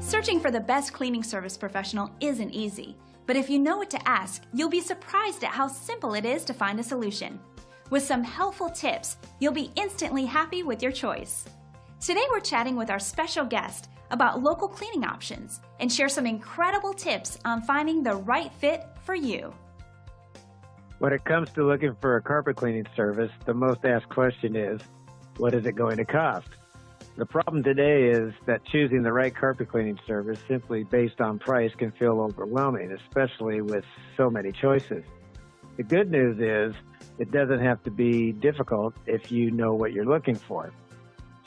Searching for the best cleaning service professional isn't easy, but if you know what to ask, you'll be surprised at how simple it is to find a solution. With some helpful tips, you'll be instantly happy with your choice. Today we're chatting with our special guest about local cleaning options and share some incredible tips on finding the right fit for you. When it comes to looking for a carpet cleaning service, the most asked question is, what is it going to cost? The problem today is that choosing the right carpet cleaning service simply based on price can feel overwhelming, especially with so many choices. The good news is it doesn't have to be difficult if you know what you're looking for.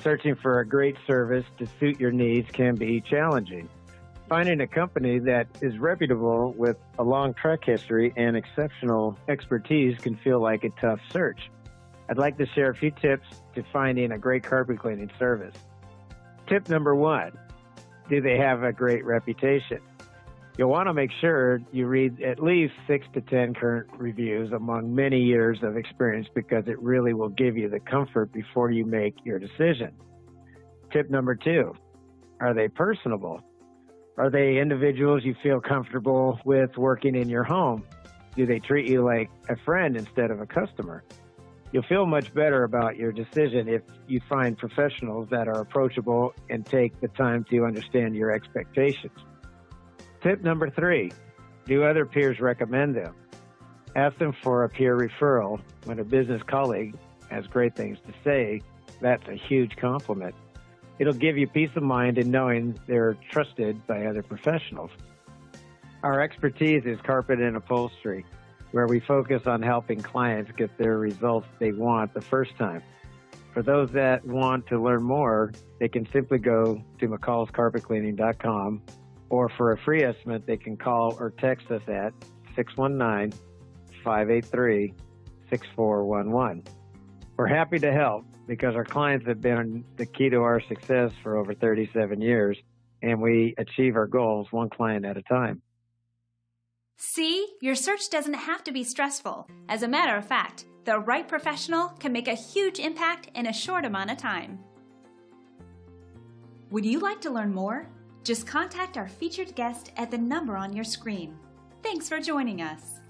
Searching for a great service to suit your needs can be challenging. Finding a company that is reputable with a long track history and exceptional expertise can feel like a tough search. I'd like to share a few tips to finding a great carpet cleaning service. Tip number 1, do they have a great reputation? You'll want to make sure you read at least 6 to 10 current reviews among many years of experience because it really will give you the comfort before you make your decision. Tip number 2, are they personable? Are they individuals you feel comfortable with working in your home? Do they treat you like a friend instead of a customer? You'll feel much better about your decision if you find professionals that are approachable and take the time to understand your expectations. Tip number 3, do other peers recommend them? Ask them for a peer referral. When a business colleague has great things to say, that's a huge compliment. It'll give you peace of mind in knowing they're trusted by other professionals. Our expertise is carpet and upholstery, where we focus on helping clients get their results they want the first time. For those that want to learn more, they can simply go to mccallscarpetcleaning.com, or for a free estimate, they can call or text us at 619-583-6411. We're happy to help because our clients have been the key to our success for over 37 years, and we achieve our goals one client at a time. See, your search doesn't have to be stressful. As a matter of fact, the right professional can make a huge impact in a short amount of time. Would you like to learn more? Just contact our featured guest at the number on your screen. Thanks for joining us.